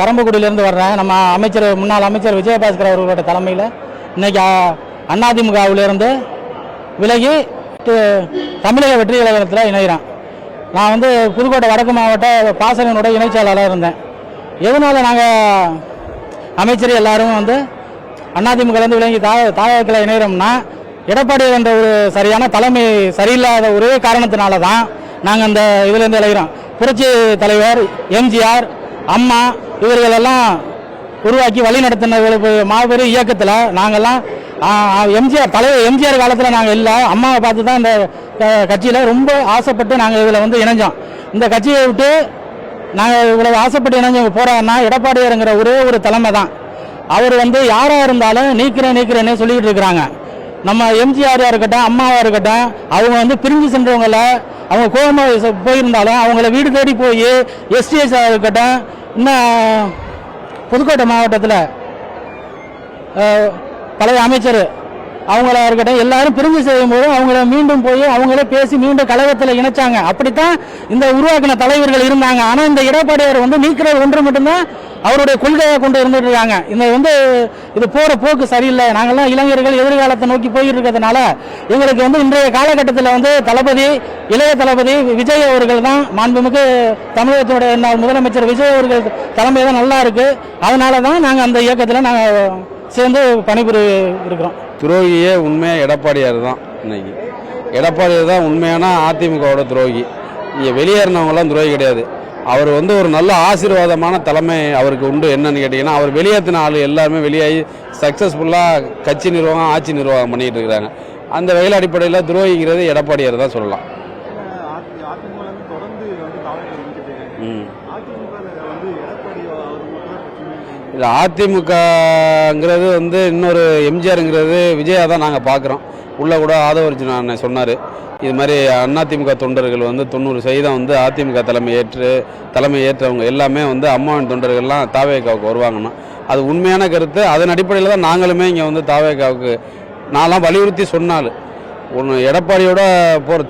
பரம்பக்குடியிலேருந்து வர்றேன். நம்ம முன்னாள் அமைச்சர் விஜயபாஸ்கர் அவர்களோட தலைமையில் இன்னைக்கு அதிமுகவிலிருந்து விலகி தமிழக வெற்றி கழகத்தில் இணைகிறேன். நான் புதுக்கோட்டை வடக்கு மாவட்ட பாசனோட இணைச்சாளராக இருந்தேன். எதனால நாங்கள் அமைச்சர் எல்லாரும் அதிமுகலேருந்து விலகி தாயகத்தில் இணைகிறோம்னா, எடப்பாடி என்ற ஒரு சரியான தலைமை சரியில்லாத ஒரே காரணத்தினால தான் நாங்கள் அந்த இதிலேருந்து இணைகிறோம். புரட்சி தலைவர் எம்ஜிஆர், அம்மா இவர்களெல்லாம் உருவாக்கி வழி நடத்தினர்களுக்கு மாபெரும் இயக்கத்தில் நாங்கள்லாம் எம்ஜிஆர் காலத்தில் நாங்கள் இல்லை, அம்மாவை பார்த்து தான் இந்த கட்சியில் ரொம்ப ஆசைப்பட்டு நாங்கள் இதில் இணைஞ்சோம். இந்த கட்சியை விட்டு நாங்கள் இவ்வளவு ஆசைப்பட்டு இணைஞ்சவங்க போகிறாங்கன்னா எடப்பாடியாருங்கிற ஒரே ஒரு தலைமை தான். அவர் யாராக இருந்தாலும் நீக்கிறேன்னே சொல்லிக்கிட்டு இருக்கிறாங்க. நம்ம எம்ஜிஆராக இருக்கட்டும், அம்மாவாக இருக்கட்டும், அவங்க பிரிஞ்சு சென்றவங்கள அவங்க கோபமாக போயிருந்தாலும் அவங்கள வீடு தேடி போய் எஸ்டிஎஸ்ஸாக இருக்கட்டும், இன்னும் புதுக்கோட்டை மாவட்டத்தில் பழைய அமைச்சர் அவங்களா இருக்கட்டும், எல்லாரும் பிரிஞ்சு செய்யும்போது அவங்கள மீண்டும் போய் அவங்களே பேசி மீண்டும் கழகத்தில் இணைச்சாங்க. அப்படித்தான் இந்த உருவாக்கின தலைவர்கள் இருந்தாங்க. ஆனால் இந்த எடப்பாடியார் நீக்கிறது ஒன்று மட்டும்தான் அவருடைய கொள்கையை கொண்டு இருந்துட்டு இருக்காங்க. இது போகிற போக்கு சரியில்லை. நாங்கள்லாம் இளைஞர்கள் எதிர்காலத்தை நோக்கி போயிட்டு இருக்கிறதுனால எங்களுக்கு இன்றைய காலகட்டத்தில் தளபதி இளைய தளபதி விஜய் அவர்கள் தான், மாண்புமிகு தமிழகத்தோட முதலமைச்சர் விஜய் அவர்கள் தலைமை தான் நல்லா இருக்கு. அதனால தான் நாங்கள் அந்த இயக்கத்தில் நாங்கள் சேர்ந்து பணிபுரிய இருக்கிறோம். துரோகியே உண்மையாக எடப்பாடியார் தான். இன்னைக்கு எடப்பாடியார் தான் உண்மையான அதிமுகவோட துரோகி. இங்கே வெளியேறினவங்களாம் துரோகி கிடையாது. அவர் ஒரு நல்ல ஆசீர்வாதமான தலைமை அவருக்கு உண்டு. என்னன்னு கேட்டிங்கன்னா, அவர் வெளியேற்றின ஆள் எல்லாருமே வெளியாகி சக்ஸஸ்ஃபுல்லாக கட்சி நிர்வாகம் ஆட்சி நிர்வாகம் பண்ணிகிட்டு இருக்கிறாங்க. அந்த வகையில் அடிப்படையில் துரோகிங்கிறது எடப்பாடியார் தான் சொல்லலாம். இல்லை, அதிமுகங்கிறது இன்னொரு எம்ஜிஆருங்கிறது விஜயா தான் நாங்கள் பார்க்குறோம். உள்ளே கூட ஆதவர்ஜுன சொன்னார், இது மாதிரி அதிமுக தொண்டர்கள் 90% அதிமுக தலைமை ஏற்றவங்க எல்லாமே அம்மாவின் தொண்டர்கள்லாம் தாவேகாவுக்கு வருவாங்கன்னா அது உண்மையான கருத்து. அதன் அடிப்படையில் தான் நாங்களுமே இங்கே தாவேகாவுக்கு நான்லாம் வலியுறுத்தி சொன்னாலும் ஒன்று எடப்பாடியோட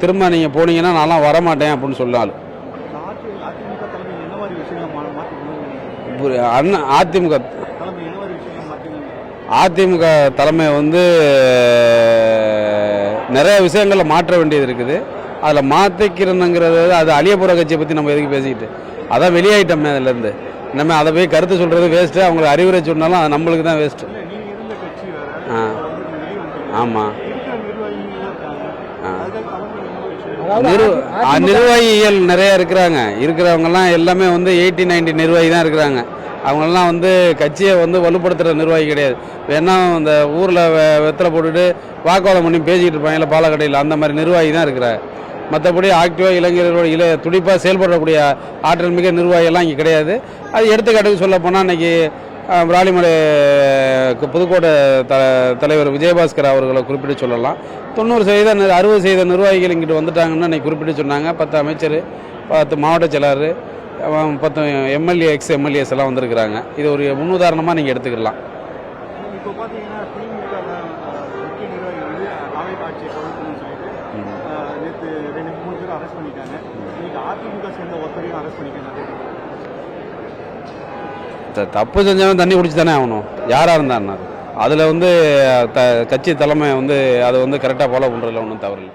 திரும்ப நீங்கள் போனீங்கன்னா நான்லாம் வரமாட்டேன் அப்படின்னு சொன்னாலும் அதிமுக தலைமை நிறைய விஷயங்களில் மாற்ற வேண்டியது இருக்குது. அதில் மாற்றிக்கிறனுங்கிறது அது அழியப்புற கட்சியை பற்றி நம்ம எதுக்கு பேசிக்கிட்டு அதான் வெளியாயிட்டோம்னே. அதுலேருந்து நம்ம அதை போய் கருத்து சொல்கிறது வேஸ்ட்டு. அவங்களுக்கு அறிவுரை சொன்னாலும் அது நம்மளுக்கு தான் வேஸ்ட்டு. ஆமாம், நிர்வாகிகள் நிறைய இருக்கிறவங்கலாம் எல்லாமே 80-90 நிர்வாகி தான் இருக்கிறாங்க. அவங்களெல்லாம் கட்சியை வலுப்படுத்துகிற நிர்வாகி கிடையாது. வேணா இந்த ஊரில் வெத்தலை போட்டுட்டு வாக்குவாதம் பண்ணி பேசிக்கிட்டு இருப்பாங்க பாலக்கடையில், அந்த மாதிரி நிர்வாகி தான் இருக்கிறார். மற்றபடி ஆக்டிவாக இளைஞர்களோட துடிப்பாக செயல்படக்கூடிய ஆற்றல் மிக நிர்வாகிகள்லாம் இங்கே கிடையாது. அது எடுத்துக்காட்டுக்கு சொல்ல போனால் இன்றைக்கி விராலிமலை புதுக்கோட்டை தலைவர் விஜயபாஸ்கர் அவர்களை குறிப்பிட்டு சொல்லலாம். 90% 60% நிர்வாகிகள் இங்கிட்டு வந்துட்டாங்கன்னு இன்றைக்கி குறிப்பிட்டு சொன்னாங்க. 10 அமைச்சர், 10 மாவட்ட செயலாளர், 10 எம்எல்ஏ எக்ஸ் எம்எல்ஏஸ் எல்லாம் வந்திருக்கிறாங்க. இது ஒரு முன்னுதாரணமாக நீங்கள் எடுத்துக்கலாம். தப்பு செஞ்சவன் தண்ணி குடிச்சு தானே ஆகணும், யாராக இருந்தான்னா. அதில் கட்சி தலைமை அதை கரெக்டாக ஃபாலோ பண்ணுறதுல ஒன்றும் தவறு இல்லை.